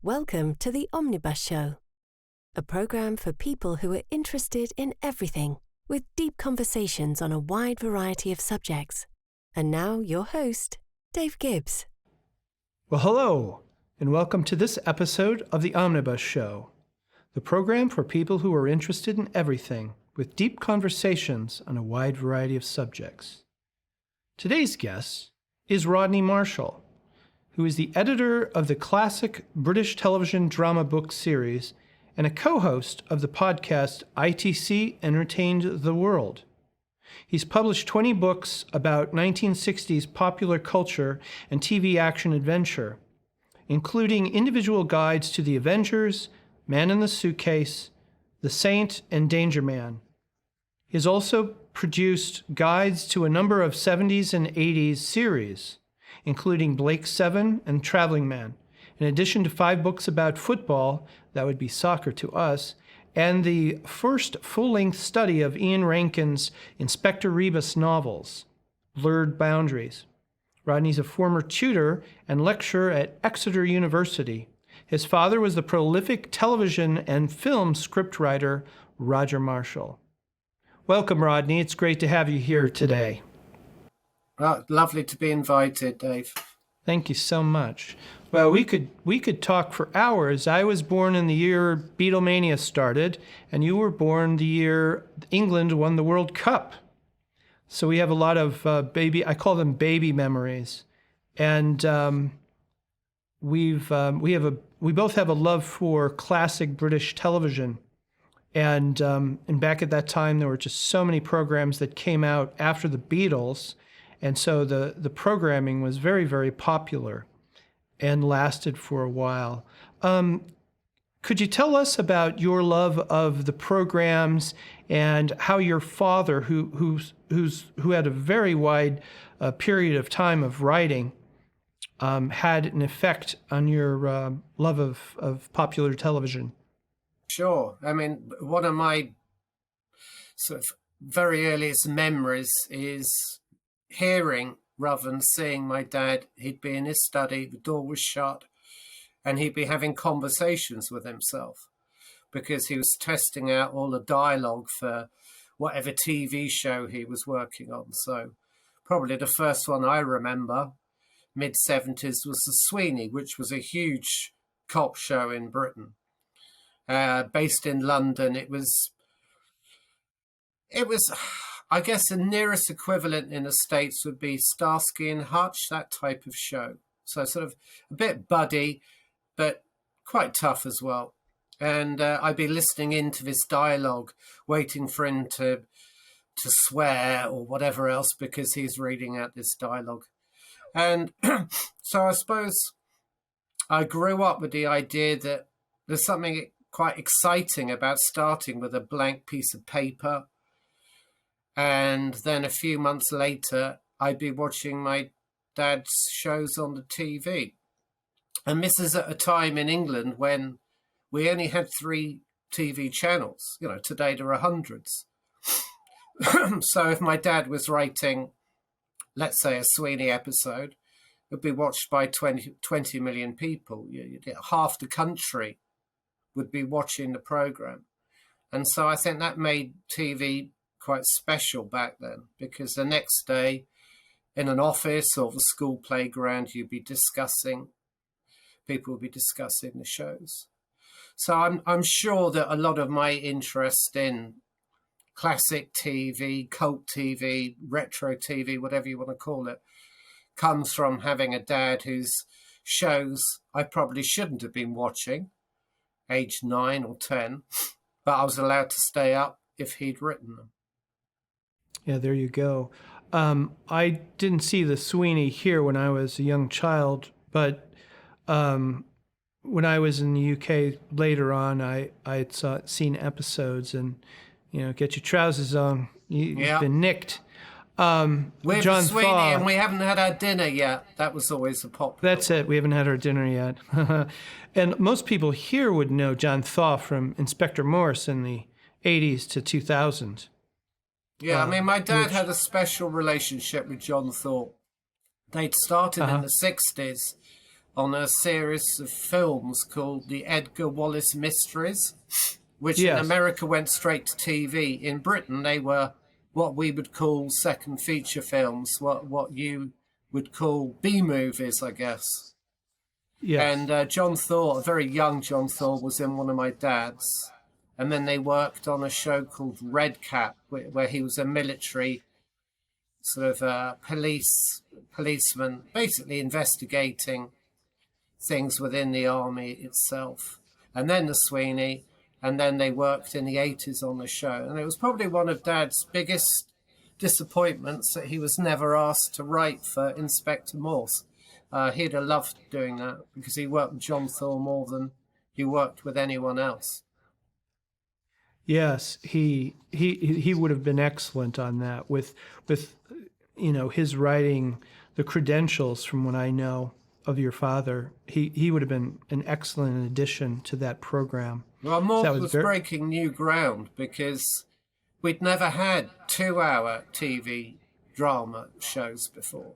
Welcome to the Omnibus Show, a program for people who are interested in everything, with deep conversations on a wide variety of subjects. And now your host, Dave Gibbs. Well, hello, and welcome to this episode of the Omnibus Show, the program for people who are interested in everything, with deep conversations on a wide variety of subjects. Today's guest is Rodney Marshall, who is the editor of the classic British television drama book series and a co-host of the podcast ITC Entertained the World. He's published 20 books about 1960s popular culture and TV action adventure, including individual guides to the Avengers, Man in the Suitcase, The Saint, and Danger Man. He has also produced guides to a number of 70s and 80s series, including Blake's 7 and Traveling Man, in addition to 5 books about football, that would be soccer to us, and the first full-length study of Ian Rankin's Inspector Rebus novels, Blurred Boundaries. Rodney's a former tutor and lecturer at Exeter University. His father was the prolific television and film scriptwriter Rodney Marshall. Welcome, Rodney. It's great to have you here today. Well, lovely to be invited, Dave. Thank you so much. Well, we could talk for hours. I was born in the year Beatlemania started, and you were born the year England won the World Cup. So we have a lot of I call them baby memories, and we both have a love for classic British television, and back at that time there were just so many programs that came out after the Beatles. And so the programming was very, very popular and lasted for a while. Could you tell us about your love of the programs and how your father, who had a very wide period of time of writing, had an effect on your love of popular television? Sure. I mean, one of my sort of very earliest memories is hearing rather than seeing my dad. He'd be in his study, the door was shut, and he'd be having conversations with himself because he was testing out all the dialogue for whatever TV show he was working on. So probably the first one I remember, mid-70s, was The Sweeney, which was a huge cop show in Britain. Based in London, it was I guess the nearest equivalent in the States would be Starsky and Hutch, that type of show. So sort of a bit buddy, but quite tough as well. And I'd be listening into this dialogue, waiting for him to swear or whatever else because he's reading out this dialogue. And so I suppose I grew up with the idea that there's something quite exciting about starting with a blank piece of paper. And then a few months later, I'd be watching my dad's shows on the TV. And this is at a time in England when we only had 3 TV channels. You know, today there are hundreds. So if my dad was writing, let's say, a Sweeney episode, it would be watched by 20 million people. Half the country would be watching the program. And so I think that made TV quite special back then, because the next day in an office or the school playground, people would be discussing the shows. So I'm sure that a lot of my interest in classic TV, cult TV, retro TV, whatever you want to call it, comes from having a dad whose shows I probably shouldn't have been watching, age 9 or 10, but I was allowed to stay up if he'd written them. Yeah, there you go. I didn't see the Sweeney here when I was a young child, but when I was in the UK later on, I had seen episodes, and get your trousers on. You've been nicked. We're John Sweeney, Thaw, and we haven't had our dinner yet. That was always a popular. That's it. We haven't had our dinner yet. And most people here would know John Thaw from Inspector Morse in the 80s to 2000. Yeah, I mean, my dad had a special relationship with John Thaw. They'd started in the 60s on a series of films called the Edgar Wallace Mysteries, which Yes. in America went straight to TV. In Britain, they were what we would call second feature films, what you would call B-movies, I guess. Yes. And John Thor, a very young John Thor, was in one of my dad's. And then they worked on a show called Red Cap, where he was a military sort of policeman, basically investigating things within the army itself. And then the Sweeney, and then they worked in the 80s on the show. And it was probably one of Dad's biggest disappointments that he was never asked to write for Inspector Morse. He'd have loved doing that because he worked with John Thor more than he worked with anyone else. Yes, he would have been excellent on that with his writing, the credentials from what I know of your father. He would have been an excellent addition to that program. Well, Morse was breaking new ground because we'd never had 2-hour TV drama shows before.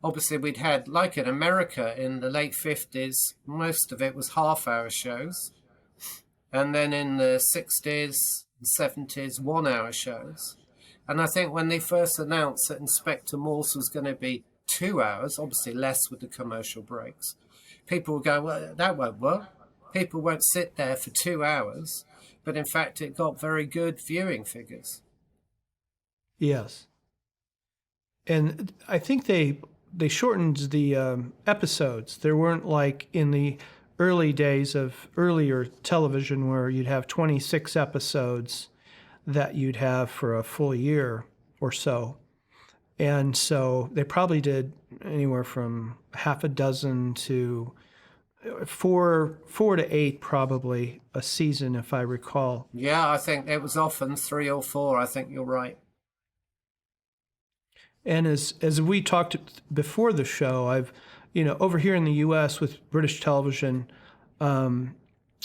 Obviously, we'd had, like in America in the late 50s, most of it was half-hour shows. And then in the 60s and 70s, 1-hour shows. And I think when they first announced that Inspector Morse was going to be 2 hours, obviously less with the commercial breaks, people would go, well, that won't work. People won't sit there for 2 hours. But in fact, it got very good viewing figures. Yes. And I think they shortened the episodes. There weren't like in the early days of earlier television where you'd have 26 episodes that you'd have for a full year or so. And so they probably did anywhere from half a dozen to four to eight probably a season, if I recall. Yeah, I think it was often 3 or 4. I think you're right. And as we talked before the show, I've, over here in the U.S. with British television, I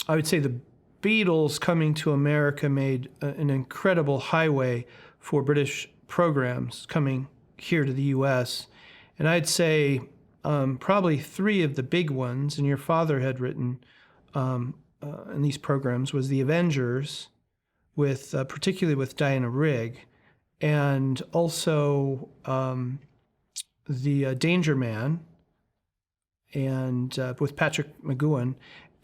would say the Beatles coming to America made an incredible highway for British programs coming here to the U.S. And I'd say probably 3 of the big ones, and your father had written in these programs, was the Avengers, particularly with Diana Rigg, and also the Danger Man, and with Patrick McGowan,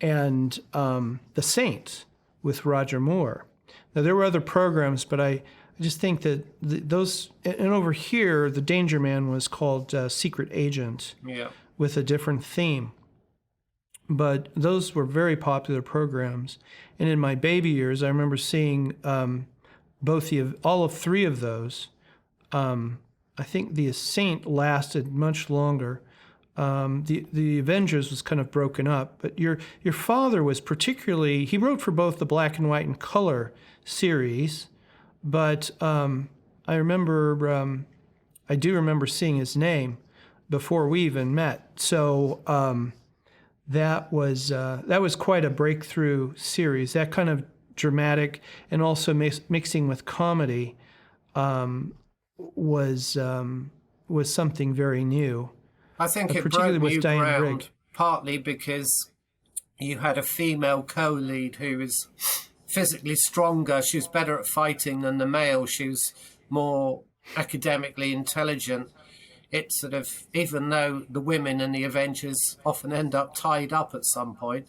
and The Saints with Roger Moore. Now, there were other programs, but I just think that those, and over here, the Danger Man was called Secret Agent, with a different theme. But those were very popular programs. And in my baby years, I remember seeing all of 3 of those. I think the Saint lasted much longer. The Avengers was kind of broken up, but your father was particularly, he wrote for both the black and white and color series, but I do remember seeing his name before we even met. So that was quite a breakthrough series. That kind of dramatic and also mixing with comedy was something very new. I think it broke new ground, partly because you had a female co-lead who was physically stronger. She was better at fighting than the male. She was more academically intelligent. It sort of, even though the women in the Avengers often end up tied up at some point,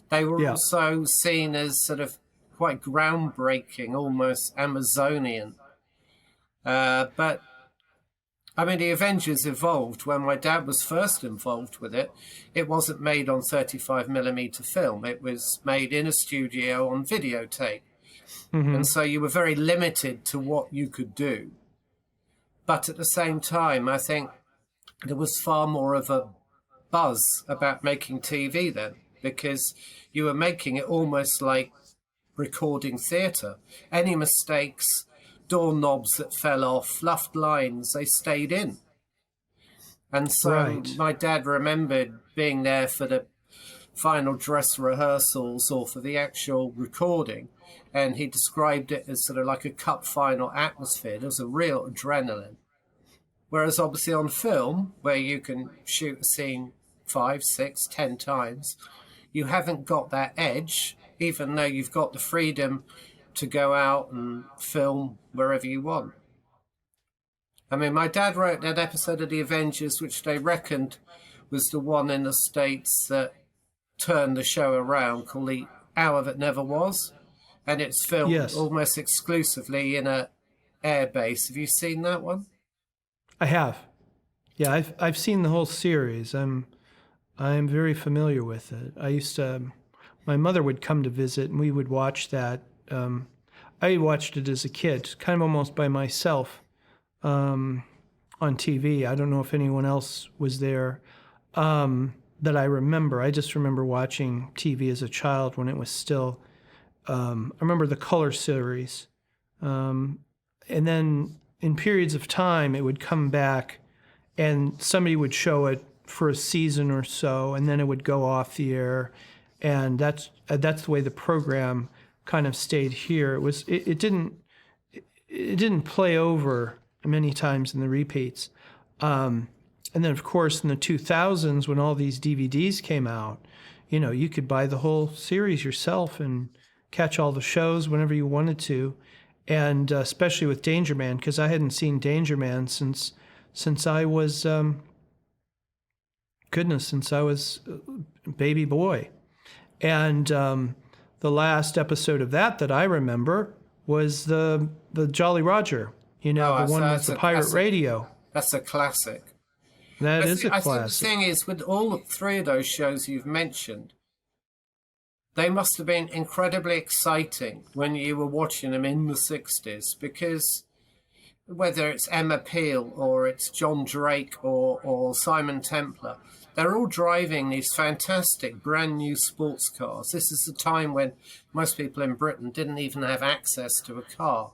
they were also seen as sort of quite groundbreaking, almost Amazonian. But I mean, the Avengers evolved. When my dad was first involved with it, it wasn't made on 35mm film. It was made in a studio on videotape. Mm-hmm. And so you were very limited to what you could do. But at the same time, I think there was far more of a buzz about making TV then, because you were making it almost like recording theatre. Any mistakes, doorknobs that fell off, fluffed lines, they stayed in. And so my dad remembered being there for the final dress rehearsals or for the actual recording, and he described it as sort of like a cup final atmosphere. There was a real adrenaline. Whereas obviously on film, where you can shoot a scene 5, 6, 10 times, you haven't got that edge, even though you've got the freedom to go out and film wherever you want. I mean, my dad wrote that episode of The Avengers, which they reckoned was the one in the States that turned the show around, called The Hour That Never Was. And it's filmed almost exclusively in a air base. Have you seen that one? I have. Yeah, I've seen the whole series. I'm very familiar with it. My mother would come to visit, and we would watch that. I watched it as a kid, kind of almost by myself. On TV. I don't know if anyone else was there that I remember. I just remember watching TV as a child when it was still, I remember the color series. And then in periods of time, it would come back and somebody would show it for a season or so, and then it would go off the air. And that's the way the program kind of stayed here. It didn't play over many times in the repeats. And then, of course, in the 2000s, when all these DVDs came out, you could buy the whole series yourself and catch all the shows whenever you wanted to. And especially with Danger Man, because I hadn't seen Danger Man since I was, since I was a baby boy. And the last episode of that I remember was the Jolly Roger. The one with the pirate radio. That's a classic. That is a classic. I think the thing is, with all three of those shows you've mentioned, they must have been incredibly exciting when you were watching them in the 60s, because whether it's Emma Peel or it's John Drake or Simon Templar, they're all driving these fantastic brand new sports cars. This is the time when most people in Britain didn't even have access to a car.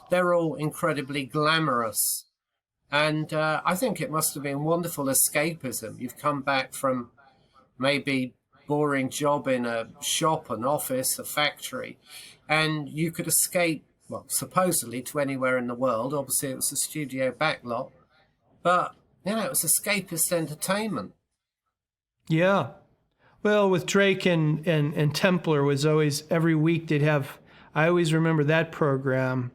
They're all incredibly glamorous. And I think it must have been wonderful escapism. You've come back from maybe boring job in a shop, an office, a factory, and you could escape, well, supposedly to anywhere in the world. Obviously, it was a studio backlot, but, it was escapist entertainment. Yeah. Well, with Drake and Templar was always, every week they'd have, I always remember that program.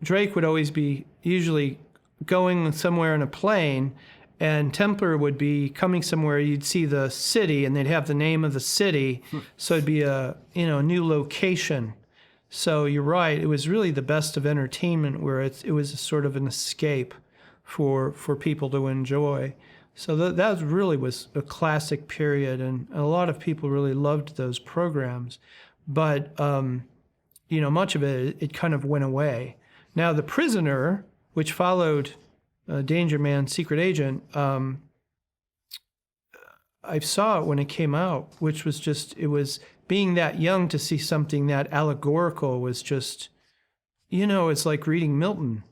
Drake would always be usually going somewhere in a plane, and Templar would be coming somewhere. You'd see the city, and they'd have the name of the city, so it'd be a new location. So you're right; it was really the best of entertainment, where it was a sort of an escape for people to enjoy. So that really was a classic period, and a lot of people really loved those programs. But much of it kind of went away. Now, The Prisoner, which followed Danger Man, Secret Agent, I saw it when it came out, which was just, it was being that young to see something that allegorical was just, it's like reading Milton,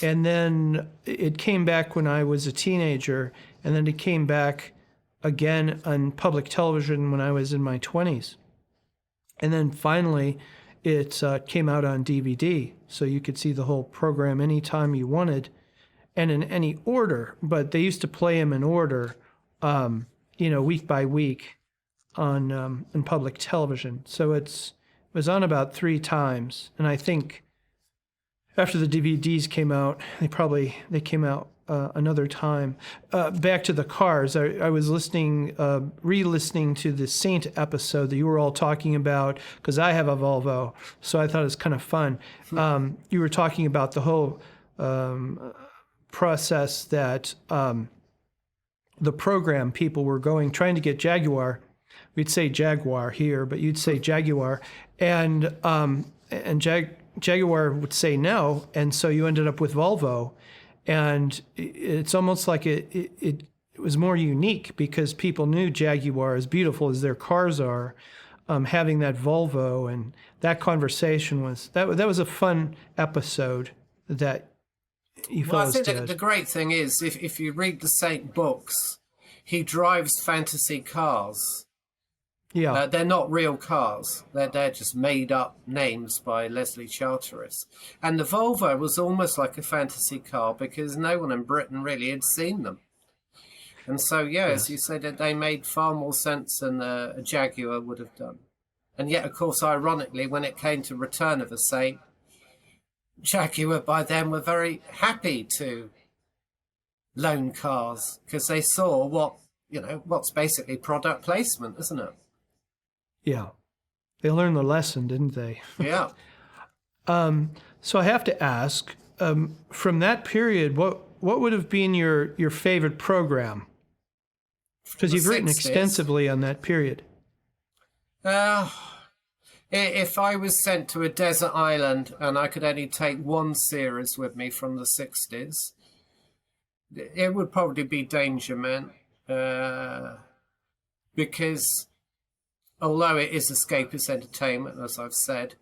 And then it came back when I was a teenager, and then it came back again on public television when I was in my 20s. And then finally, it came out on DVD, so you could see the whole program anytime you wanted and in any order. But they used to play them in order, week by week on public television. So it was on about 3 times. And I think after the DVDs came out, they came out another time. Back to the cars, I was re-listening to the Saint episode that you were all talking about, because I have a Volvo, so I thought it was kind of fun. You were talking about the whole process that the program people were trying to get Jaguar. We'd say Jaguar here, but you'd say Jaguar, and Jaguar would say no, and so you ended up with Volvo. And it's almost like it was more unique because people knew Jaguar, as beautiful as their cars are, having that Volvo, and that conversation was that was a fun episode that you fellas did. I think the great thing is if you read the Saint books, he drives fantasy cars. Yeah, they're not real cars. They're just made up names by Leslie Charteris. And the Volvo was almost like a fantasy car because no one in Britain really had seen them. And so, as you said, that they made far more sense than a Jaguar would have done. And yet, of course, ironically, when it came to Return of the Saint, Jaguar by then were very happy to loan cars because they saw what's basically product placement, isn't it? Yeah. They learned the lesson, didn't they? Yeah. So I have to ask, from that period, what would have been your favorite program? Because you've written extensively on that period. If I was sent to a desert island and I could only take one series with me from the 60s, it would probably be Danger Man. Because although it is escapist entertainment, as I've said,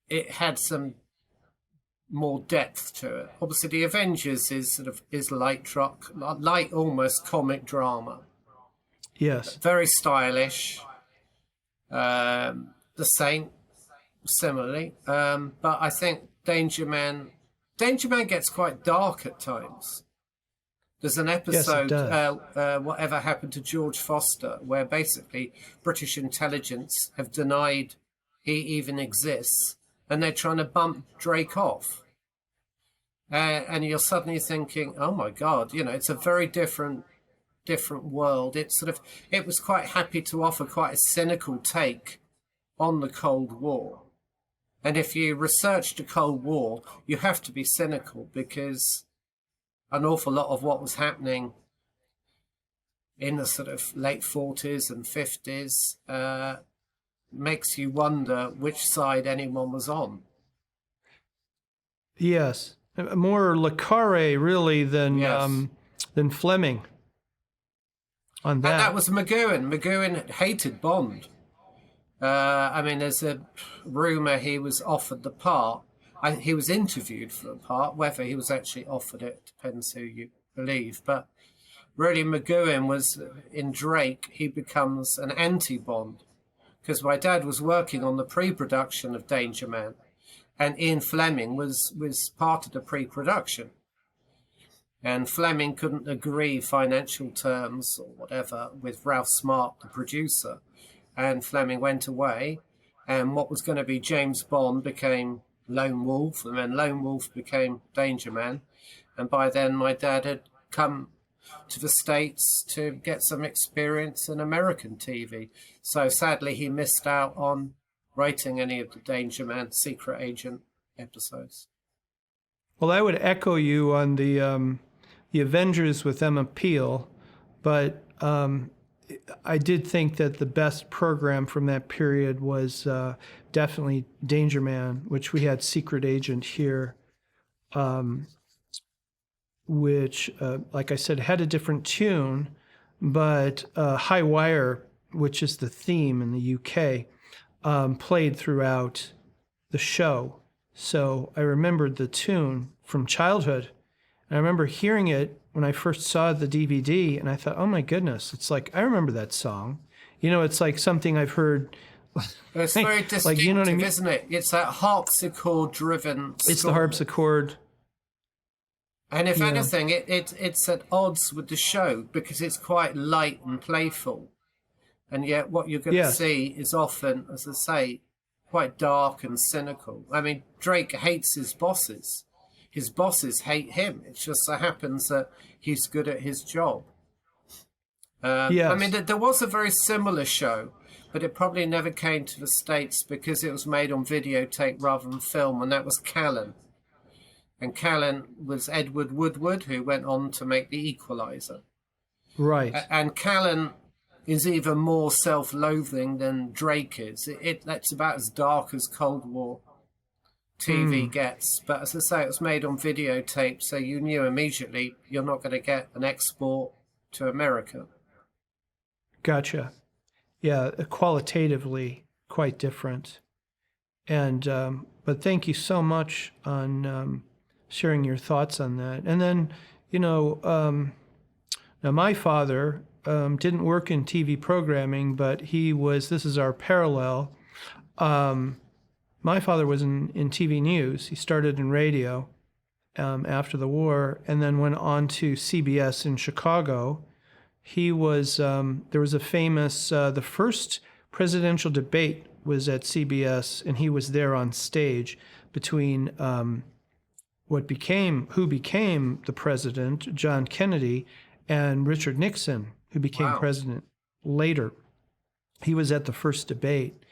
it had some more depth to it. Obviously, the Avengers is light almost comic drama. Yes. Very stylish. The Saint, similarly. But I think Danger Man gets quite dark at times. There's an episode, Whatever Happened to George Foster, where basically British intelligence have denied he even exists, and they're trying to bump Drake off. And you're suddenly thinking, oh my God, it's a very different world. It was quite happy to offer quite a cynical take on the Cold War. And if you research the Cold War, you have to be cynical because an awful lot of what was happening in the sort of late 40s and 50s makes you wonder which side anyone was on. Yes. More Le Carre, really, than Fleming on that. And that was McGowan. McGowan hated Bond. There's a rumour he was offered the part. He was interviewed for the part. Whether he was actually offered it depends who you believe. But really, McGowan was, in Drake, he becomes an anti-Bond. Because my dad was working on the pre-production of Danger Man. And Ian Fleming was part of the pre-production. And Fleming couldn't agree financial terms or whatever with Ralph Smart, the producer. And Fleming went away. And what was going to be James Bond became Lone Wolf. And then Lone Wolf became Danger Man. And by then my dad had come to the States to get some experience in American TV. So sadly he missed out on writing any of the Danger Man secret agent episodes. Well, I would echo you on the Avengers with Emma Peel, but I did think that the best program from that period was definitely Danger Man, which we had Secret Agent here, which, like I said, had a different tune, but High Wire, which is the theme in the UK, played throughout the show. So I remembered the tune from childhood. And I remember hearing it when I first saw the DVD, and I thought, oh my goodness, it's like, I remember that song. It's like something I've heard. It's very distinctive, like, what I mean? Isn't it? It's that harpsichord-driven score. It's the harpsichord. And if anything, it's at odds with the show because it's quite light and playful. And yet what you're going to see is often, as I say, quite dark and cynical. I mean, Drake hates his bosses. His bosses hate him. It just so happens that he's good at his job. There was a very similar show, but it probably never came to the States because it was made on videotape rather than film, and that was Callan. And Callan was Edward Woodward, who went on to make The Equalizer. Right. And Callan is even more self-loathing than Drake is. That's about as dark as Cold War TV gets. But as I say, it was made on videotape, so you knew immediately you're not going to get an export to America. Gotcha. Yeah, qualitatively quite different. And but thank you so much on sharing your thoughts on that. And then, now my father didn't work in TV programming, but this is our parallel. My father was in TV news. He started in radio after the war and then went on to CBS in Chicago, He was, there was a famous, the first presidential debate was at CBS, and he was there on stage between who became the president, John Kennedy, and Richard Nixon, who became president later. He was at the first debate,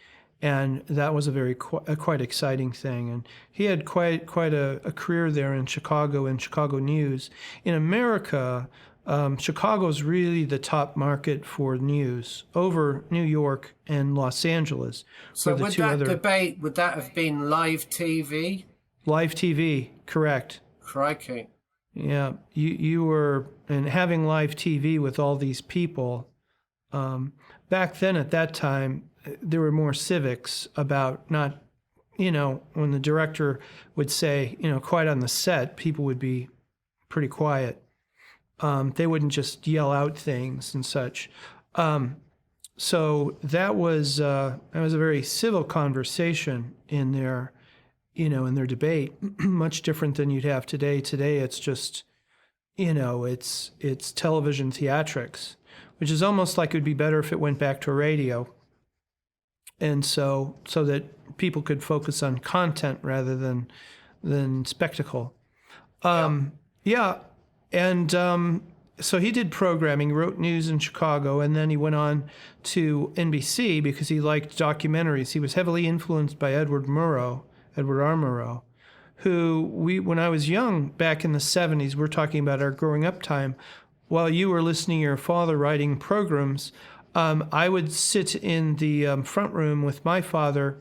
and that was a quite exciting thing. And he had quite a career there in Chicago news. In America, Chicago's really the top market for news over New York and Los Angeles. So would that have been live TV? Live TV, correct. Crikey. Yeah, you were, and having live TV with all these people. Back then, at that time, there were more civics about not, when the director would say, quiet on the set, people would be pretty quiet. They wouldn't just yell out things and such. So that was a very civil conversation in their debate, much different than you'd have today. Today, it's just, it's television theatrics, which is almost like it would be better if it went back to radio. And so that people could focus on content rather than spectacle. So he did programming, wrote news in Chicago, and then he went on to NBC because he liked documentaries. He was heavily influenced by Edward R. Murrow, who when I was young, back in the 70s, we're talking about our growing up time, while you were listening to your father writing programs, I would sit in the front room with my father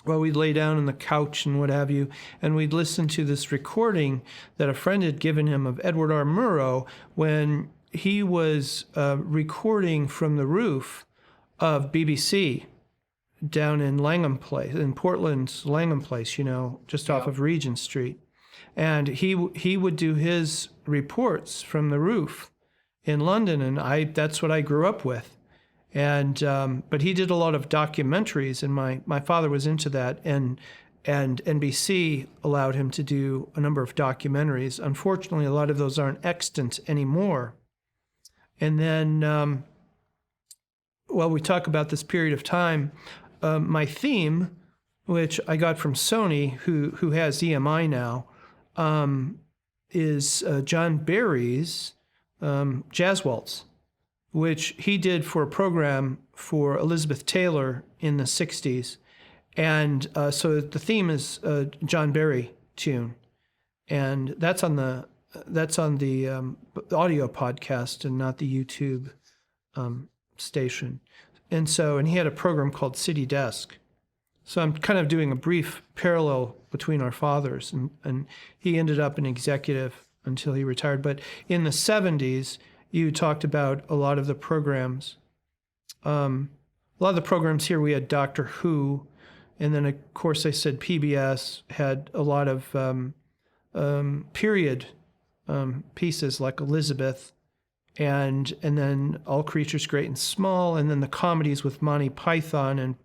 while we'd lay down on the couch and what have you, and we'd listen to this recording that a friend had given him of Edward R. Murrow when he was recording from the roof of BBC down in Langham Place, in Portland's Langham Place, just off of Regent Street. And he would do his reports from the roof in London, and that's what I grew up with. And but he did a lot of documentaries, and my father was into that, and NBC allowed him to do a number of documentaries. Unfortunately, a lot of those aren't extant anymore. And then, we talk about this period of time. My theme, which I got from Sony, who has EMI now, is John Barry's Jazz Waltz, which he did for a program for Elizabeth Taylor in the 60s. And so the theme is a John Barry tune. And that's on the audio podcast and not the YouTube station. And he had a program called City Desk. So I'm kind of doing a brief parallel between our fathers, and he ended up an executive until he retired. But in the 70s, you talked about a lot of the programs. A lot of the programs here, we had Doctor Who, and then, of course, I said PBS had a lot of period pieces like Elizabeth, and then All Creatures Great and Small, and then the comedies with Monty Python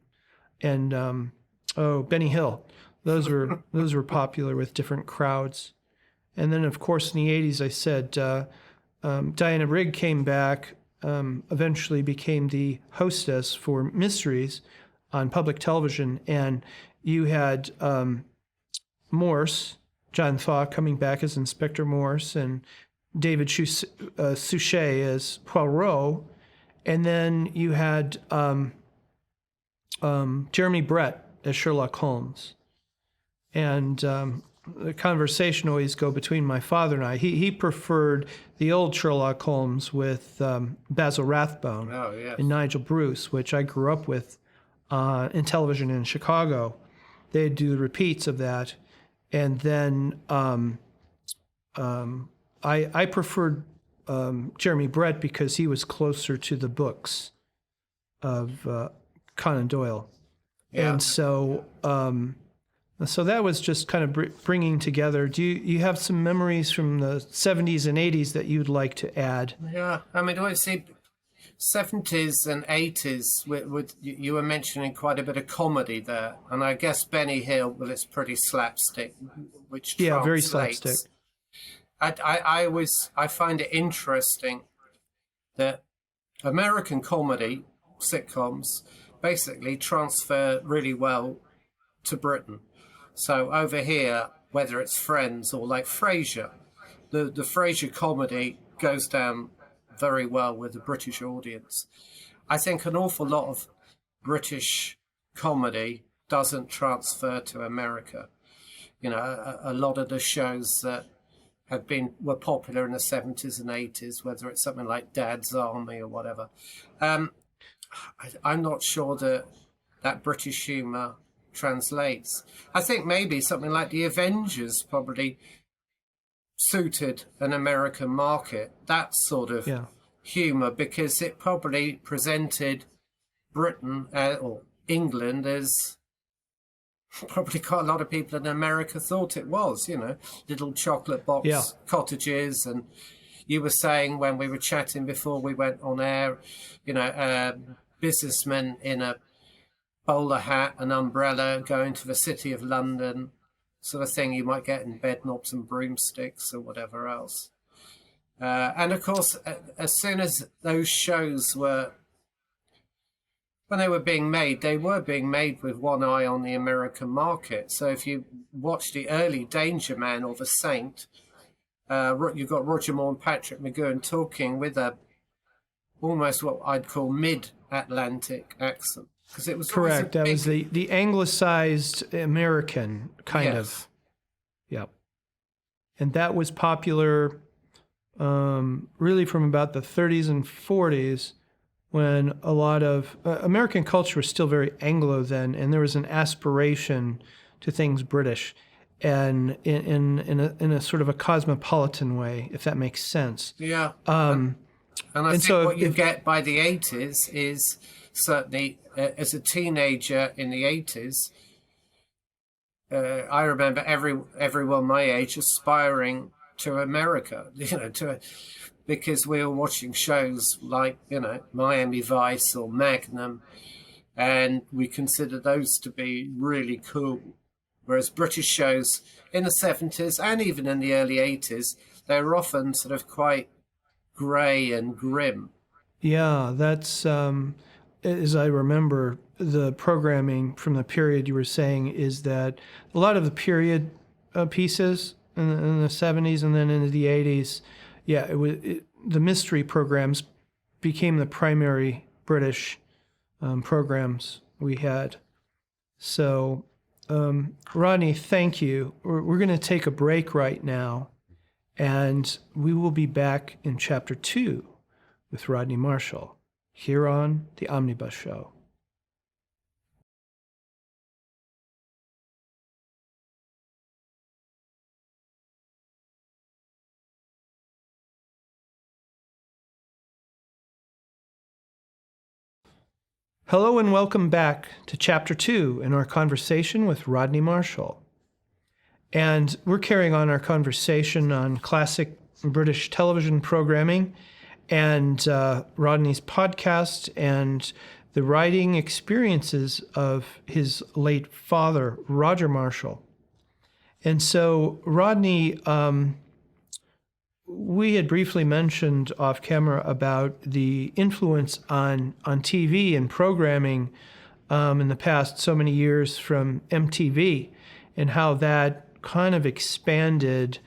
and Benny Hill. Those were popular with different crowds. And then, of course, in the 80s, I said Diana Rigg came back, eventually became the hostess for Mysteries on public television, and you had Morse, John Thaw, coming back as Inspector Morse, and David Suchet as Poirot, and then you had Jeremy Brett as Sherlock Holmes. And the conversation always go between my father and I. He preferred the old Sherlock Holmes with Basil Rathbone and Nigel Bruce, which I grew up with in television in Chicago. They'd do the repeats of that. And then I preferred Jeremy Brett because he was closer to the books of Conan Doyle. Yeah. And so that was just kind of bringing together. Do you have some memories from the 70s and 80s that you'd like to add? Yeah, I mean, I see 70s and 80s, you were mentioning quite a bit of comedy there. And I guess Benny Hill, well, it's pretty slapstick, which very slapstick. I find it interesting that American comedy sitcoms basically transfer really well to Britain. So over here, whether it's Friends or like Frasier, the Frasier comedy goes down very well with the British audience. I think an awful lot of British comedy doesn't transfer to America. You know, a lot of the shows that were popular in the 70s and 80s, whether it's something like Dad's Army or whatever. I'm not sure that British humour translates. I think maybe something like the Avengers probably suited an American market, that sort of humour, because it probably presented Britain or England as probably quite a lot of people in America thought it was, you know, little chocolate box cottages. And you were saying when we were chatting before we went on air, you know, businessmen in a bowler hat and umbrella going to the City of London, sort of thing you might get in Bedknobs and Broomsticks or whatever else. And of course, as soon as those shows when they were being made, they were being made with one eye on the American market. So if you watch the early Danger Man or The Saint, you've got Roger Moore and Patrick McGoohan talking with a almost what I'd call mid-Atlantic accent. Because it was correct. That was the anglicized American kind of. Yep. And that was popular really from about the 30s and 40s, when a lot of American culture was still very Anglo then, and there was an aspiration to things British, and in a sort of a cosmopolitan way, if that makes sense. Yeah. And I think what you get by the 80s is certainly as a teenager in the 80s, I remember everyone my age aspiring to America, you know, because we were watching shows like, you know, Miami Vice or Magnum, and we consider those to be really cool. Whereas British shows in the 70s and even in the early 80s, they were often sort of quite grey and grim. Yeah, that's, as I remember, the programming from the period you were saying is that a lot of the period pieces in the 70s and then into the 80s, the mystery programs became the primary British programs we had. So, Rodney, thank you. We're going to take a break right now, and we will be back in Chapter 2 with Rodney Marshall here on the Omnibus Show. Hello and welcome back to Chapter 2 in our conversation with Rodney Marshall. And we're carrying on our conversation on classic British television programming and Rodney's podcast and the writing experiences of his late father, Roger Marshall. And so, Rodney, we had briefly mentioned off camera about the influence on TV and programming in the past so many years from MTV, and how that kind of expanded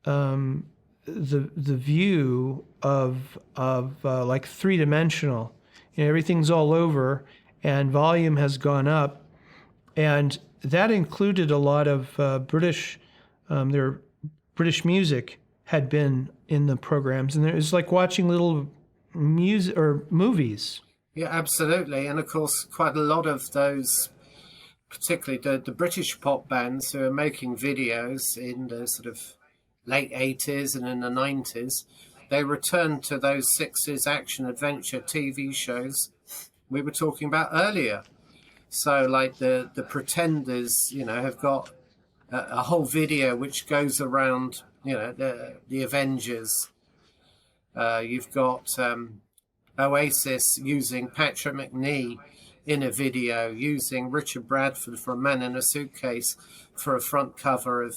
the view of like three-dimensional. You know, everything's all over, and volume has gone up, and that included a lot of British. Their British music had been in the programs, and it was like watching little music or movies. Yeah, absolutely. And of course, quite a lot of those, particularly the British pop bands who are making videos in the sort of late 80s and in the 90s, they returned to those 60s action adventure TV shows we were talking about earlier. So like the Pretenders, you know, have got a whole video which goes around, you know, the Avengers. You've got Oasis using Patrick McNee in a video, using Richard Bradford for A Man in a Suitcase for a front cover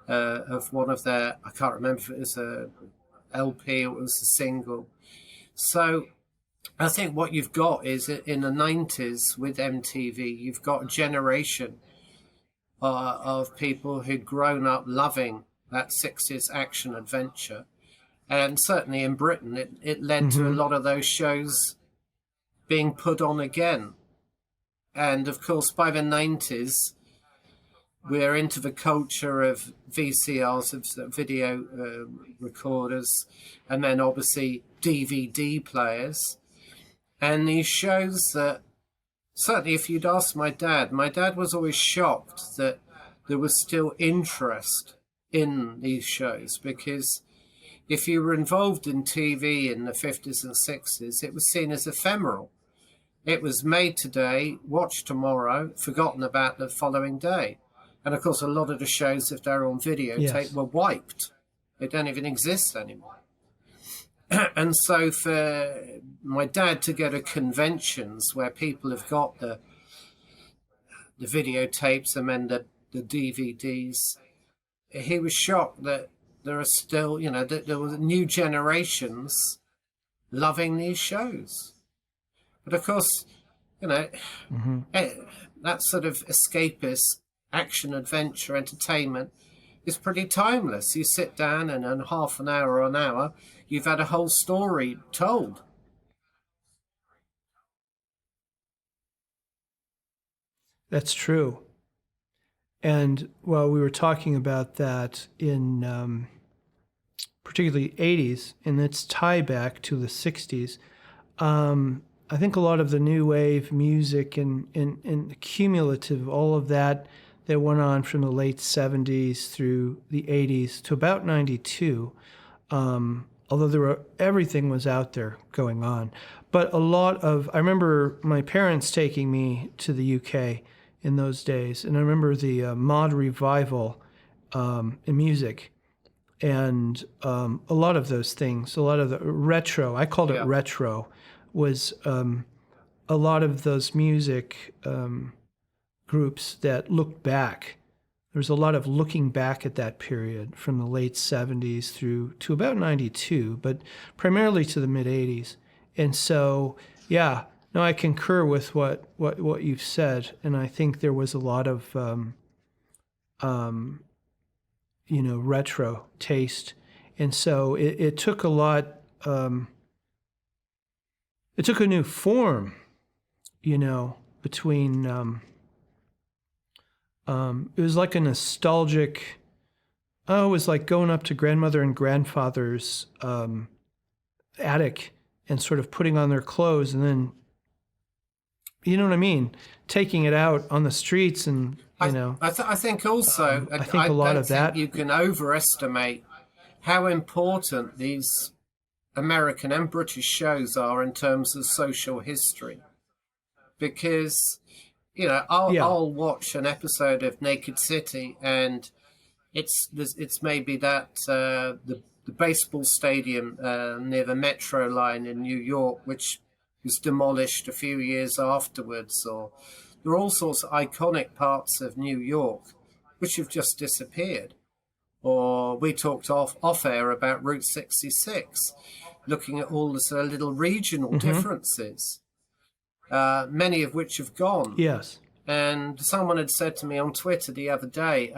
of one of their, I can't remember if it was a LP or it was a single. So I think what you've got is in the 90s with MTV, you've got a generation of people who'd grown up loving that 60s action adventure. And certainly in Britain, it led to a lot of those shows being put on again. And of course, by the 90s, we're into the culture of VCRs, of video recorders, and then obviously DVD players. And these shows that, certainly if you'd asked my dad was always shocked that there was still interest in these shows, because if you were involved in TV in the 50s and 60s, it was seen as ephemeral. It was made today, watched tomorrow, forgotten about the following day. And of course, a lot of the shows, if they're on videotape, were wiped. They don't even exist anymore. And so for my dad to go to conventions where people have got the videotapes and then the DVDs, he was shocked that there are still, that there were new generations loving these shows. But of course, that sort of escapist action, adventure, entertainment is pretty timeless. You sit down and in half an hour or an hour, you've had a whole story told. That's true. And while we were talking about that in particularly 80s and its tie back to the 60s, I think a lot of the new wave music and cumulative, all of that went on from the late 70s through the 80s to about 92, although everything was out there going on. But I remember my parents taking me to the UK in those days, and I remember the mod revival in music, and a lot of those things, a lot of the retro, I called it retro, was a lot of those music groups that looked back. There was a lot of looking back at that period from the late 70s through to about 92, but primarily to the mid 80s. And so, I concur with what you've said, and I think there was a lot of retro taste, and so it took a lot. It took a new form, between. It was like a nostalgic. It was like going up to grandmother and grandfather's attic and sort of putting on their clothes, and then, you know what I mean, taking it out on the streets, and I think also, I think a lot of that. You can overestimate how important these American and British shows are in terms of social history, because I'll watch an episode of Naked City, and it's maybe that the baseball stadium near the Metro line in New York, which was demolished a few years afterwards, or there are all sorts of iconic parts of New York which have just disappeared. Or we talked off air about Route 66, looking at all the sort of little regional differences, many of which have gone. Yes. And someone had said to me on Twitter the other day,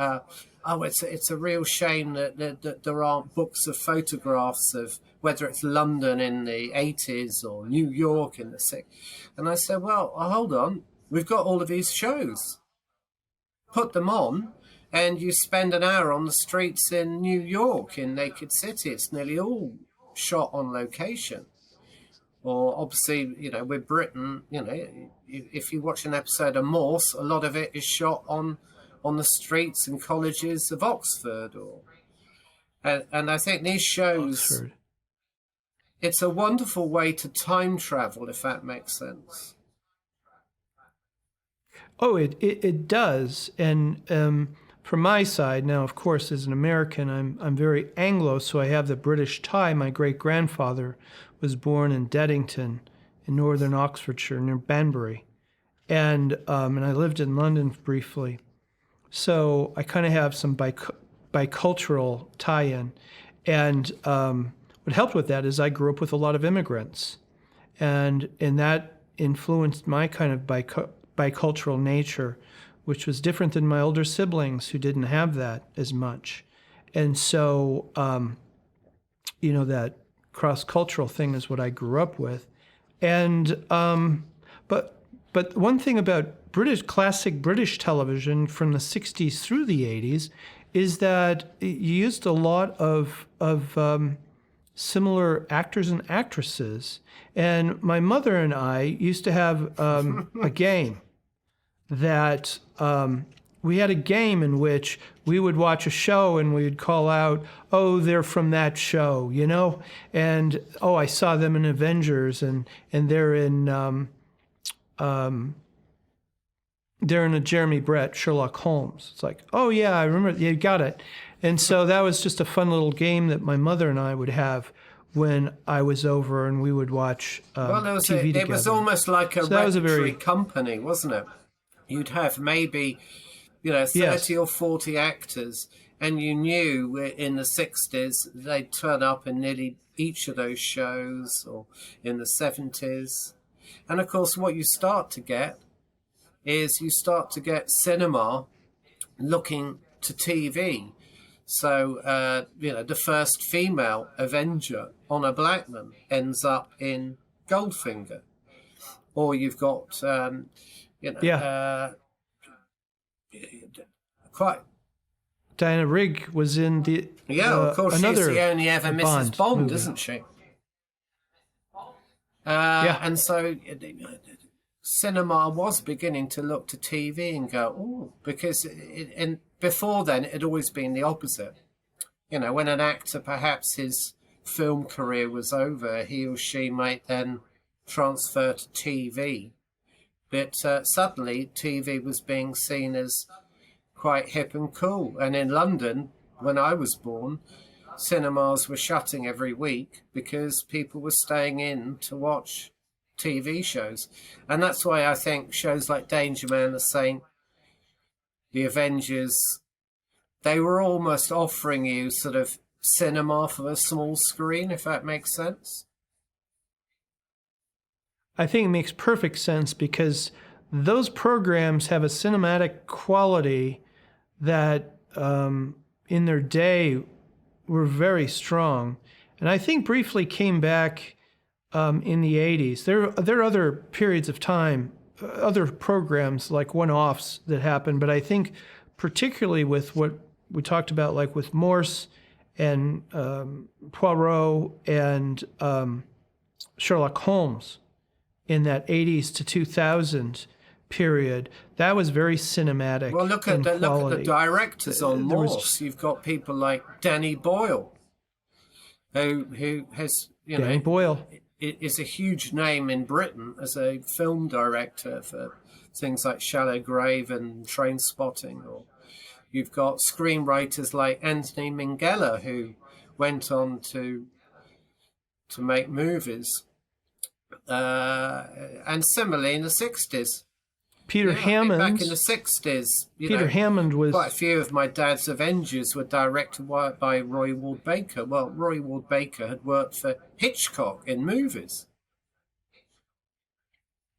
it's a real shame that there aren't books of photographs of whether it's London in the 80s or New York in the 60s. And I said, well, hold on. We've got all of these shows. Put them on, and you spend an hour on the streets in New York, in Naked City. It's nearly all shot on location. Or obviously, with Britain, if you watch an episode of Morse, a lot of it is shot on the streets and colleges of Oxford. And I think these shows, Oxford. It's a wonderful way to time travel, if that makes sense. Oh, it does. And from my side, now, of course, as an American, I'm very Anglo, so I have the British tie. My great-grandfather was born in Deddington in northern Oxfordshire, near Banbury. And I lived in London briefly. So I kind of have some bicultural tie-in. And what what helped with that is I grew up with a lot of immigrants, and that influenced my kind of bicultural nature, which was different than my older siblings who didn't have that as much. And so, that cross-cultural thing is what I grew up with. And but one thing about classic British television from the 60s through the 80s is that you used a lot of similar actors and actresses. And my mother and I used to have a game that we had a game in which we would watch a show and we would call out, "Oh, they're from that show," and "Oh, I saw them in Avengers," and they're in a Jeremy Brett Sherlock Holmes. It's like, "Oh yeah, I remember. You got it." And so that was just a fun little game that my mother and I would have when I was over, and we would watch TV together. It was almost like a repertory company, wasn't it? You'd have maybe 30 or 40 actors, and you knew in the 60s they'd turn up in nearly each of those shows, or in the 70s. And of course, what you start to get is cinema looking to TV. So, the first female Avenger on a Blackman ends up in Goldfinger. Or you've got, quite. Diana Rigg was in the. Yeah, of course, she's the only ever Mrs. Bond, movie. Isn't she? And so cinema was beginning to look to TV and go, oh, because and before then it had always been the opposite. When an actor, perhaps his film career was over, he or she might then transfer to TV. But suddenly TV was being seen as quite hip and cool. And in London, when I was born, cinemas were shutting every week because people were staying in to watch TV shows. And that's why I think shows like Danger Man, The Saint, The Avengers, they were almost offering you sort of cinema for a small screen, if that makes sense. I think it makes perfect sense because those programs have a cinematic quality that in their day were very strong. And I think briefly came back in the 80s. There are other periods of time, other programs like one-offs that happened, but I think particularly with what we talked about, like with Morse and Poirot and Sherlock Holmes in that 80s to 2000 period, that was very cinematic. Well, look at the directors on Morse. You've got people like Danny Boyle, who has Danny Boyle is a huge name in Britain as a film director for things like Shallow Grave and Train Spotting. Or you've got screenwriters like Anthony Minghella, who went on to make movies. And similarly in the 60s. Peter Hammond. Back in the 60s. Peter Hammond was... Quite a few of my dad's Avengers were directed by Roy Ward Baker. Well, Roy Ward Baker had worked for Hitchcock in movies.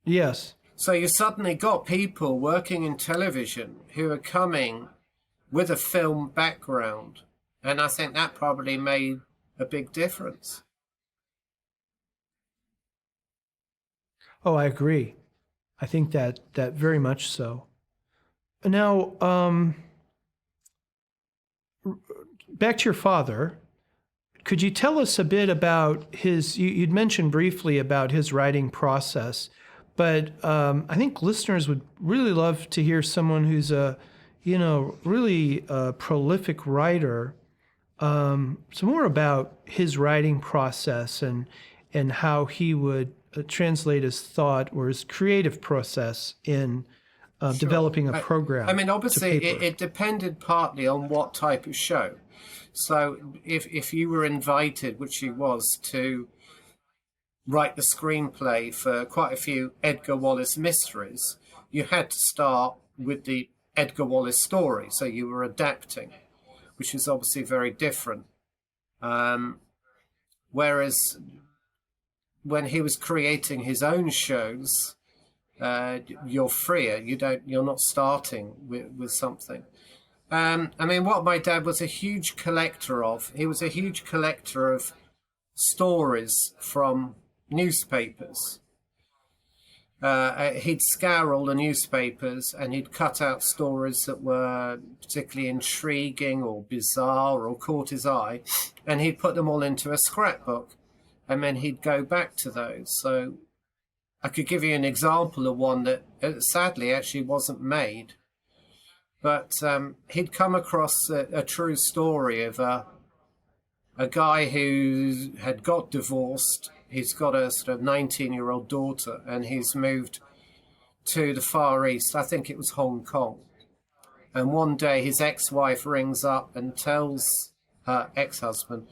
Yes. So you suddenly got people working in television who are coming with a film background. And I think that probably made a big difference. Oh, I agree. I think that very much so. Now, back to your father. Could you tell us a bit about his? You'd mentioned briefly about his writing process, but I think listeners would really love to hear someone who's a, really prolific writer. So more about his writing process and how he would translate his thought or his creative process in developing a program. I mean, obviously, it depended partly on what type of show. So if you were invited, which he was, to write the screenplay for quite a few Edgar Wallace mysteries, you had to start with the Edgar Wallace story. So you were adapting, which is obviously very different. Whereas when he was creating his own shows, you're freer. You're not starting with something. I mean, what my dad was a huge collector of, he was a huge collector of stories from newspapers. He'd scour all the newspapers and he'd cut out stories that were particularly intriguing or bizarre or caught his eye, and he'd put them all into a scrapbook, and then he'd go back to those. So I could give you an example of one that sadly actually wasn't made, but he'd come across a true story of a guy who had got divorced. He's got a sort of 19-year-old daughter, and he's moved to the Far East. I think it was Hong Kong. And one day his ex-wife rings up and tells her ex-husband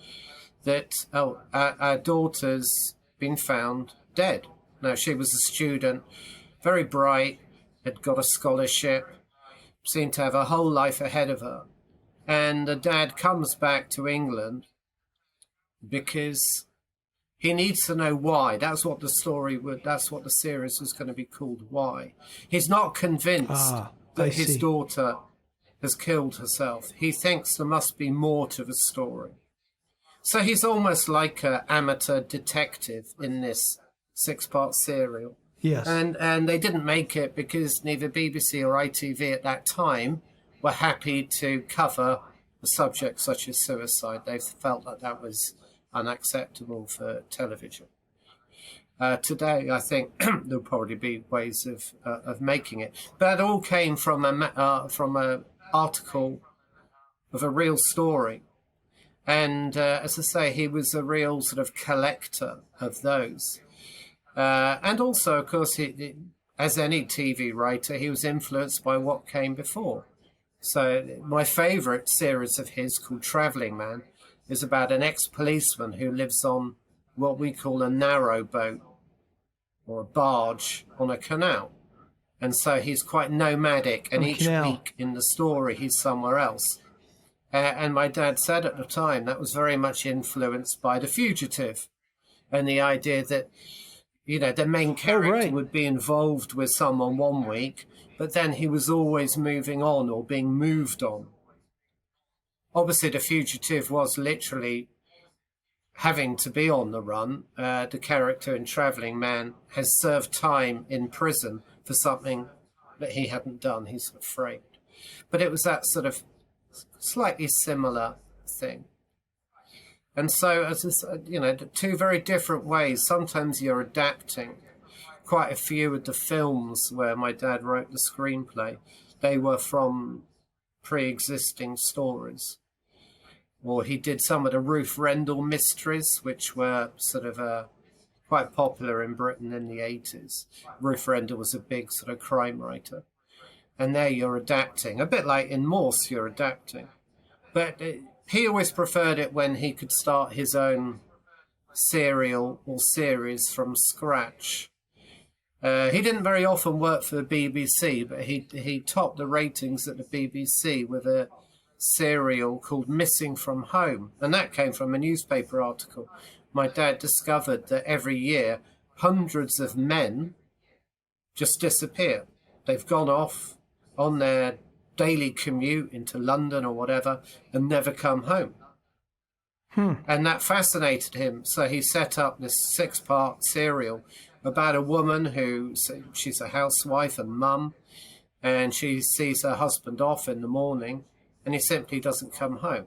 that, our daughter's been found dead. Now, she was a student, very bright, had got a scholarship, seemed to have a whole life ahead of her. And the dad comes back to England because he needs to know why. That's what the series was going to be called, Why. He's not convinced that his daughter has killed herself. He thinks there must be more to the story. So he's almost like an amateur detective in this 6-part serial. Yes. And they didn't make it because neither BBC or ITV at that time were happy to cover a subject such as suicide. They felt that was unacceptable for television. Today, I think there'll probably be ways of making it. But it all came from an article of a real story. And as I say, he was a real sort of collector of those. And also, of course, as any TV writer, he was influenced by what came before. So my favourite series of his, called Travelling Man, is about an ex-policeman who lives on what we call a narrow boat or a barge on a canal. And so he's quite nomadic, and each week in the story he's somewhere else. And my dad said at the time that was very much influenced by The Fugitive, and the idea that, the main character would be involved with someone one week, but then he was always moving on or being moved on. Obviously, The Fugitive was literally having to be on the run. The character in Travelling Man has served time in prison for something that he hadn't done. He's sort of framed. But it was that sort of slightly similar thing. And so, as two very different ways. Sometimes you're adapting. Quite a few of the films where my dad wrote the screenplay, they were from pre-existing stories. Or he did some of the Ruth Rendell mysteries, which were sort of quite popular in Britain in the 80s. Ruth Rendell was a big sort of crime writer. And there you're adapting. A bit like in Morse, you're adapting. But he always preferred it when he could start his own serial or series from scratch. He didn't very often work for the BBC, but he topped the ratings at the BBC with a serial called Missing from Home, and that came from a newspaper article. My dad discovered that every year hundreds of men just disappear. They've gone off on their daily commute into London or whatever and never come home. And that fascinated him, so he set up this 6-part serial about a woman who, she's a housewife and mum, and she sees her husband off in the morning and he simply doesn't come home.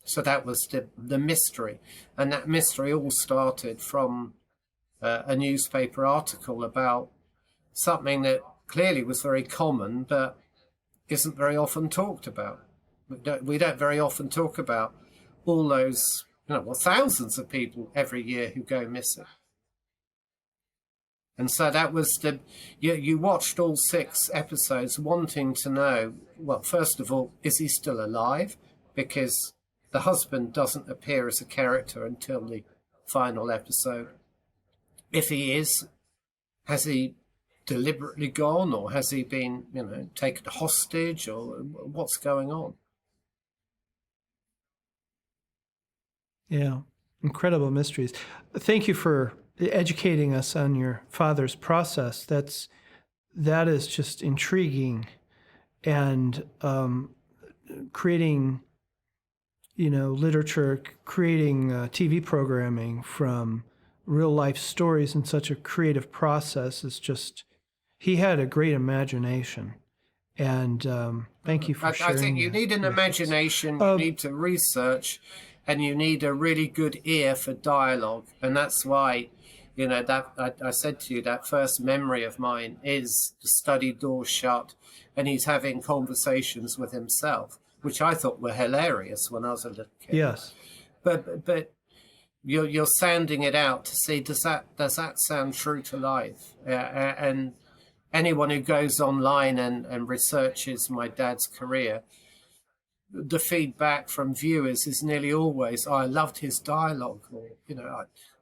So that was the mystery. And that mystery all started from a newspaper article about something that clearly was very common, but isn't very often talked about. We don't very often talk about all those, thousands of people every year who go missing. And so that was you watched all 6 episodes wanting to know, well, first of all, is he still alive? Because the husband doesn't appear as a character until the final episode. If he is, has he deliberately gone, or has he been, taken hostage, or what's going on? Yeah. incredible mysteries. Thank you for educating us on your father's process. That is just intriguing, and creating, literature, creating TV programming from real life stories in such a creative process is just. He had a great imagination, and thank you for sharing. I think you need an imagination. You need to research, and you need a really good ear for dialogue, and that's why. That I said to you, that first memory of mine is the study door shut, and he's having conversations with himself, which I thought were hilarious when I was a little kid. Yes, but you're sounding it out to see does that sound true to life? And anyone who goes online and researches my dad's career, the feedback from viewers is nearly always, I loved his dialogue, or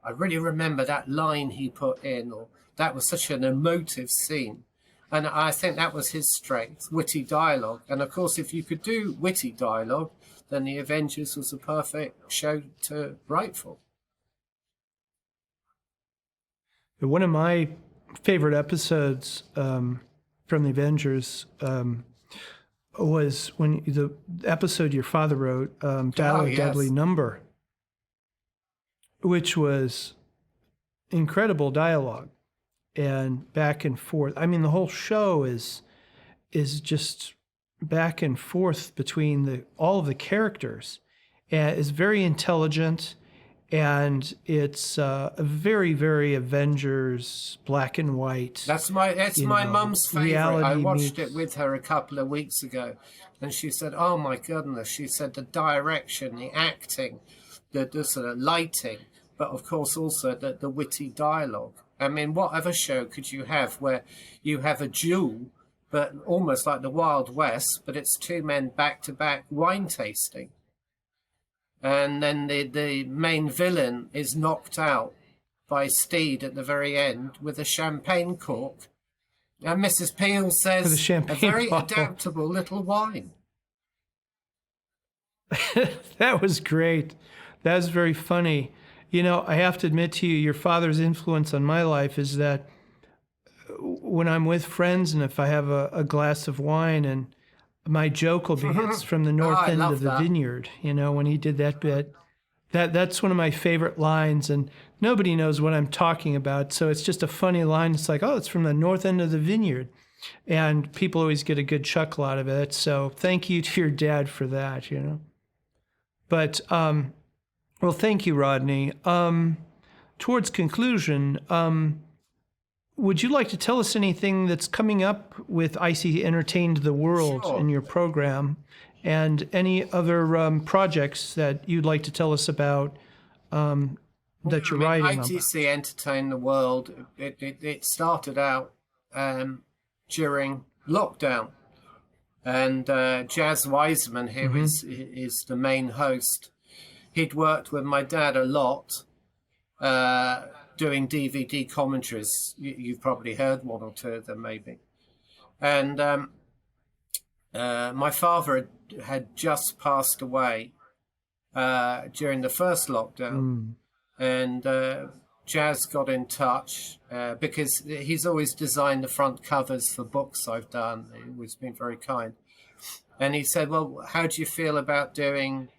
I really remember that line he put in, or that was such an emotive scene. And I think that was his strength, witty dialogue. And of course, if you could do witty dialogue, then the Avengers was a perfect show to write for. One of my favorite episodes from the Avengers was when the episode your father wrote, Dial a Deadly Number, which was incredible dialogue and back and forth. I mean, the whole show is just back and forth between all of the characters. And it's very intelligent, and it's a very, very Avengers black and white. That's my mum's favorite. I watched it with her a couple of weeks ago, and she said, "Oh my goodness!" She said the direction, the acting, the sort of lighting, but of course also the witty dialogue. I mean, what other show could you have where you have a duel, but almost like the Wild West, but it's two men back to back wine tasting? And then the main villain is knocked out by Steed at the very end with a champagne cork. And Mrs. Peel says, a very adaptable little wine. That was great. That was very funny. I have to admit to you, your father's influence on my life is that when I'm with friends and if I have a glass of wine, and my joke will be, it's from the north end of the vineyard, when he did that bit. That's one of my favorite lines, and nobody knows what I'm talking about, so it's just a funny line. It's like, it's from the north end of the vineyard. And people always get a good chuckle out of it, so thank you to your dad for that, But, well, thank you, Rodney. Towards conclusion, would you like to tell us anything that's coming up with ITC Entertained the World in your program, and any other projects that you'd like to tell us about that you're writing ITC Entertained the World, it started out during lockdown. And Jazz Wiseman here is the main host. He'd worked with my dad a lot, doing DVD commentaries. You've probably heard one or two of them, maybe. And my father had just passed away during the first lockdown. And Jazz got in touch because he's always designed the front covers for books I've done. He's always been very kind. And he said, well, how do you feel about doing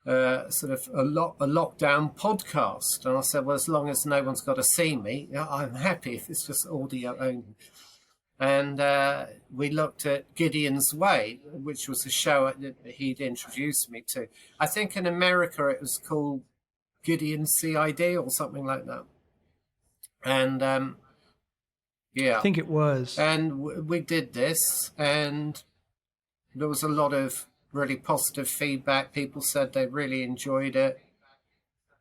sort of a lockdown podcast? And I said, well, as long as no one's got to see me, I'm happy if it's just audio only. And we looked at Gideon's Way, which was a show that he'd introduced me to. I think in America it was called Gideon CID or something like that. And I think it was. And we did this, and there was a lot of really positive feedback. People said they really enjoyed it.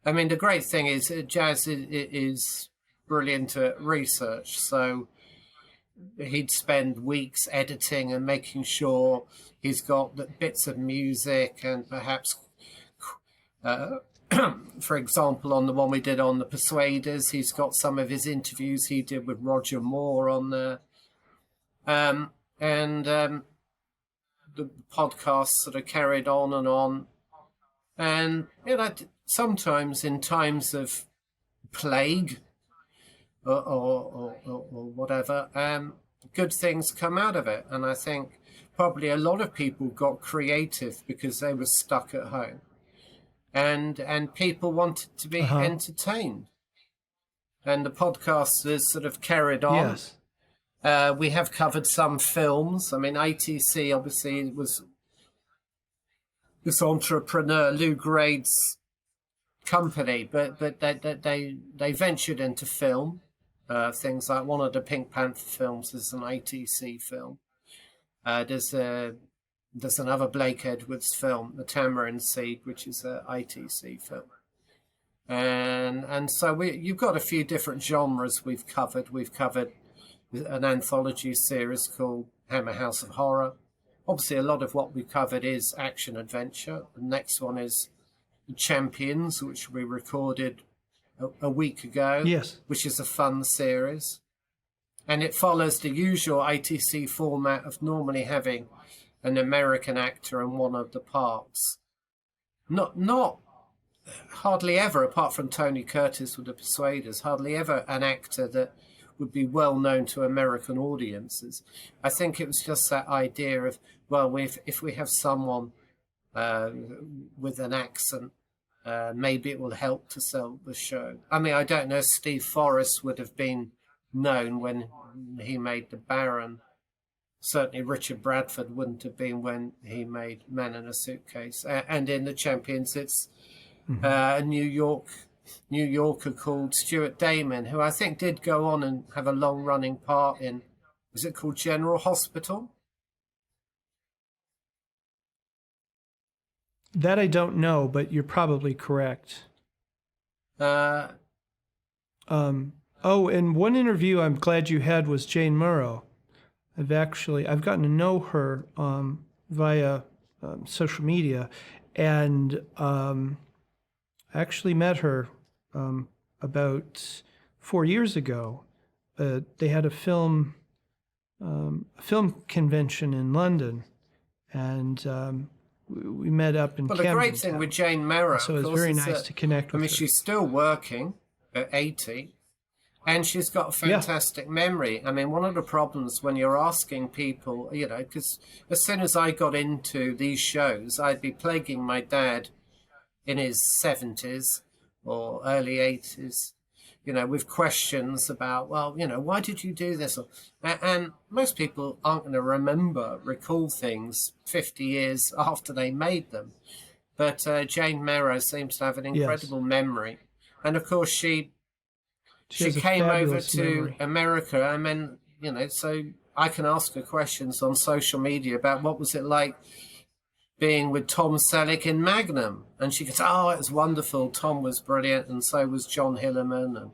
I mean, the great thing is Jazz is brilliant at research, so he'd spend weeks editing and making sure he's got the bits of music, and perhaps for example, on the one we did on the Persuaders, he's got some of his interviews he did with Roger Moore on there. The podcast sort of carried on. And, sometimes in times of plague or whatever, good things come out of it. And I think probably a lot of people got creative because they were stuck at home, and people wanted to be entertained. And the podcast has sort of carried on. Yes. We have covered some films. I mean, ITC obviously was this entrepreneur Lou Grade's company, but they ventured into film. Things like one of the Pink Panther films is an ITC film. There's another Blake Edwards film, The Tamarind Seed, which is an ITC film. And so you've got a few different genres we've covered. We've covered an anthology series called Hammer House of Horror. Obviously, a lot of what we've covered is action-adventure. The next one is Champions, which we recorded a week ago, yes, which is a fun series. And it follows the usual ITC format of normally having an American actor in one of the parts. Not hardly ever, apart from Tony Curtis with The Persuaders, hardly ever an actor that would be well known to American audiences. I think it was just that idea of, well, if we have someone with an accent, maybe it will help to sell the show. I mean, I don't know if Steve Forrest would have been known when he made The Baron. Certainly Richard Bradford wouldn't have been when he made Man in a Suitcase. And in The Champions, it's a New Yorker called Stuart Damon, who I think did go on and have a long-running part in, was it called General Hospital? That I don't know, but you're probably correct. Oh, and one interview I'm glad you had was Jane Murrow. I've gotten to know her via social media, and I actually met her about 4 years ago. They had a film convention in London, and we met up in Camden. Well, the great thing with Jane Murrow, so it was very nice to connect with her. She's still working at 80, and she's got a fantastic memory. I mean, one of the problems when you're asking people, because as soon as I got into these shows, I'd be plaguing my dad in his 70s or early 80s, with questions about, well, why did you do this? And most people aren't going to recall things 50 years after they made them. But Jane Murrow seems to have an incredible memory. And of course, she came over to America. I mean, so I can ask her questions on social media about what was it like being with Tom Selleck in Magnum, and she goes, "Oh, it was wonderful. Tom was brilliant, and so was John Hillerman,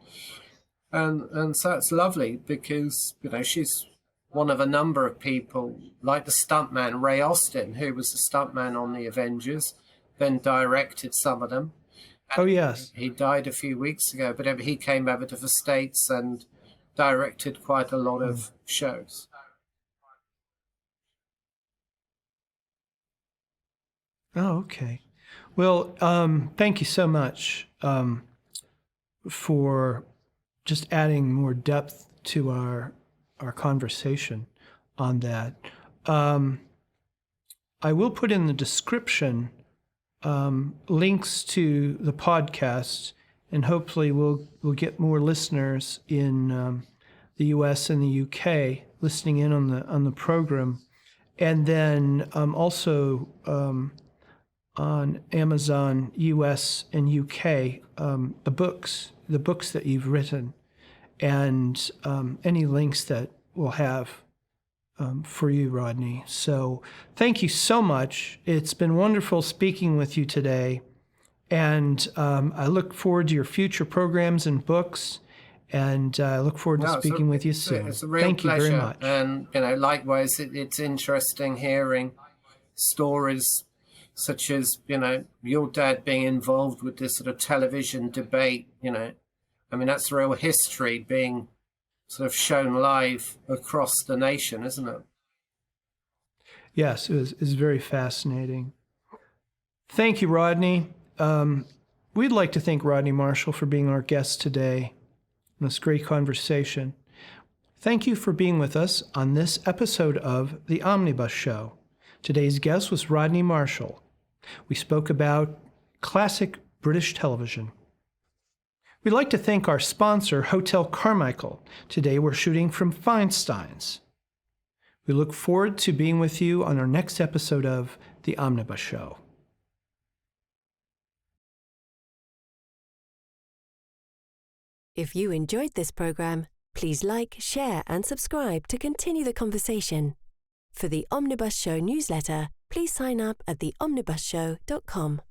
and so it's lovely because she's one of a number of people like the stuntman Ray Austin, who was the stuntman on the Avengers, then directed some of them. Oh yes, he died a few weeks ago, but he came over to the States and directed quite a lot of shows." Oh, okay. Well, thank you so much for just adding more depth to our conversation on that. I will put in the description links to the podcast, and hopefully we'll get more listeners in the U.S. and the U.K. listening in on the program, and then also on Amazon US and UK, the books that you've written, and any links that we'll have for you, Rodney. So thank you so much. It's been wonderful speaking with you today, and I look forward to your future programs and books, and I look forward to speaking with you soon. It's a real Thank pleasure. You very much. And likewise, it's interesting hearing stories such as, your dad being involved with this sort of television debate, I mean, that's real history being sort of shown live across the nation, isn't it? Yes, it was very fascinating. Thank you, Rodney. We'd like to thank Rodney Marshall for being our guest today in this great conversation. Thank you for being with us on this episode of The Omnibus Show. Today's guest was Rodney Marshall. We spoke about classic British television. We'd like to thank our sponsor, Hotel Carmichael. Today we're shooting from Feinstein's. We look forward to being with you on our next episode of The Omnibus Show. If you enjoyed this program, please like, share, and subscribe to continue the conversation. For the Omnibus Show newsletter, please sign up at theomnibusshow.com.